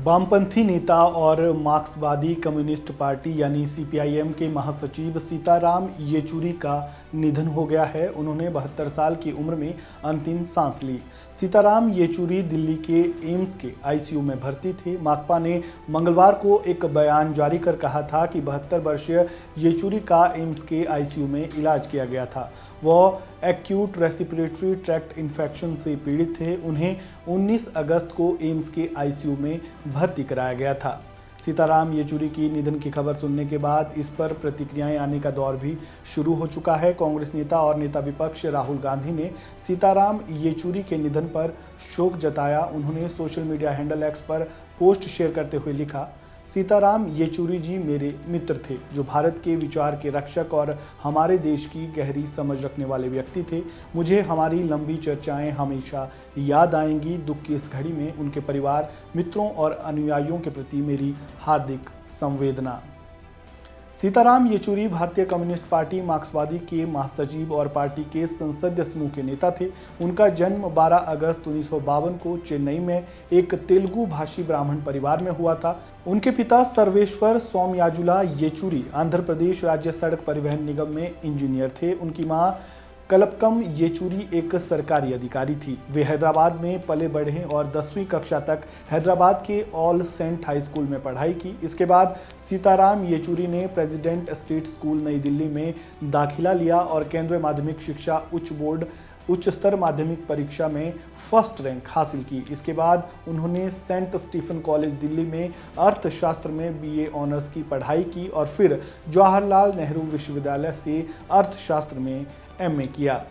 वामपंथी नेता और मार्क्सवादी कम्युनिस्ट पार्टी यानी सीपीआईएम के महासचिव सीताराम येचुरी का निधन हो गया है। उन्होंने 72 साल की उम्र में अंतिम सांस ली। सीताराम येचुरी दिल्ली के एम्स के आईसीयू में भर्ती थे। माकपा ने मंगलवार को एक बयान जारी कर कहा था कि 72 वर्षीय येचुरी का एम्स के आईसीयू में इलाज किया गया था। वह एक्यूट रेस्पिरेटरी ट्रैक्ट इन्फेक्शन से पीड़ित थे। उन्हें 19 अगस्त को एम्स के आईसीयू में भर्ती कराया गया था। सीताराम येचुरी की निधन की खबर सुनने के बाद इस पर प्रतिक्रियाएं आने का दौर भी शुरू हो चुका है। कांग्रेस नेता और नेता विपक्ष राहुल गांधी ने सीताराम येचुरी के निधन पर शोक जताया। उन्होंने सोशल मीडिया हैंडल एक्स पर पोस्ट शेयर करते हुए लिखा, सीताराम येचुरी जी मेरे मित्र थे, जो भारत के विचार के रक्षक और हमारे देश की गहरी समझ रखने वाले व्यक्ति थे। मुझे हमारी लंबी चर्चाएं हमेशा याद आएंगी। दुख की इस घड़ी में उनके परिवार, मित्रों और अनुयायियों के प्रति मेरी हार्दिक संवेदना। सीताराम येचुरी भारतीय कम्युनिस्ट पार्टी मार्क्सवादी के महासचिव और पार्टी के संसदीय समूह के नेता थे। उनका जन्म 12 अगस्त 1952 को चेन्नई में एक तेलुगु भाषी ब्राह्मण परिवार में हुआ था। उनके पिता सर्वेश्वर सोमयाजुला येचुरी आंध्र प्रदेश राज्य सड़क परिवहन निगम में इंजीनियर थे। उनकी मां कलपकम येचुरी एक सरकारी अधिकारी थी। वे हैदराबाद में पले बढ़े और 10वीं कक्षा तक हैदराबाद के ऑल सेंट हाई स्कूल में पढ़ाई की। इसके बाद सीताराम येचुरी ने प्रेसिडेंट स्टेट स्कूल नई दिल्ली में दाखिला लिया और केंद्रीय माध्यमिक शिक्षा उच्च बोर्ड उच्च स्तर माध्यमिक परीक्षा में फर्स्ट रैंक हासिल की। इसके बाद उन्होंने सेंट स्टीफन कॉलेज दिल्ली में अर्थशास्त्र में बीए ऑनर्स की पढ़ाई की और फिर जवाहरलाल नेहरू विश्वविद्यालय से अर्थशास्त्र में एमए किया।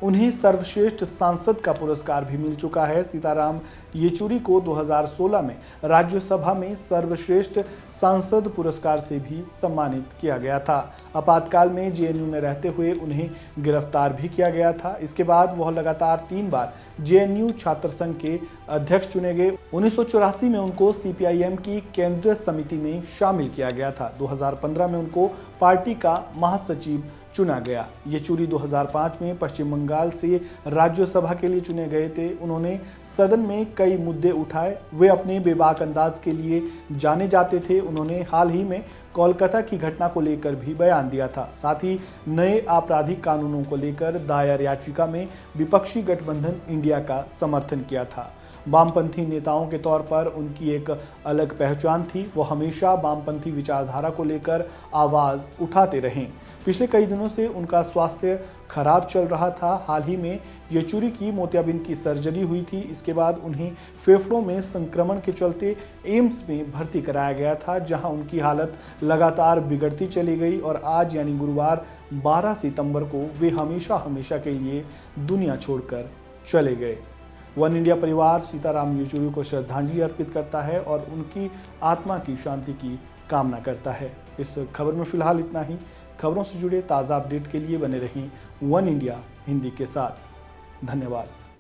उन्हें सर्वश्रेष्ठ सांसद का पुरस्कार भी मिल चुका है। सीताराम येचुरी को 2016 में राज्यसभा में सर्वश्रेष्ठ सांसद पुरस्कार से भी सम्मानित किया गया था। आपातकाल में जेएनयू में रहते हुए उन्हें गिरफ्तार भी किया गया था। इसके बाद वह लगातार 3 बार जेएनयू छात्र संघ के अध्यक्ष चुने गए। 1984 में उनको सीपीआईएम की केंद्रीय समिति में शामिल किया गया था। 2015 में उनको पार्टी का महासचिव चुना गया। येचुरी 2005 में पश्चिम बंगाल से राज्यसभा के लिए चुने गए थे। उन्होंने सदन में कई मुद्दे उठाए। वे अपने बेबाक अंदाज के लिए जाने जाते थे। उन्होंने हाल ही में कोलकाता की घटना को लेकर भी बयान दिया था। साथ ही नए आपराधिक कानूनों को लेकर दायर याचिका में विपक्षी गठबंधन इंडिया का समर्थन किया था। वामपंथी नेताओं के तौर पर उनकी एक अलग पहचान थी। वो हमेशा वामपंथी विचारधारा को लेकर आवाज़ उठाते रहे। पिछले कई दिनों से उनका स्वास्थ्य खराब चल रहा था। हाल ही में येचुरी की मोतियाबिंद की सर्जरी हुई थी। इसके बाद उन्हें फेफड़ों में संक्रमण के चलते एम्स में भर्ती कराया गया था, जहां उनकी हालत लगातार बिगड़ती चली गई और आज यानी गुरुवार 12 सितंबर को वे हमेशा हमेशा के लिए दुनिया छोड़कर चले गए। वन इंडिया परिवार सीताराम येचुरी को श्रद्धांजलि अर्पित करता है और उनकी आत्मा की शांति की कामना करता है। इस खबर में फिलहाल इतना ही। खबरों से जुड़े ताज़ा अपडेट के लिए बने रहें वन इंडिया हिंदी के साथ। धन्यवाद।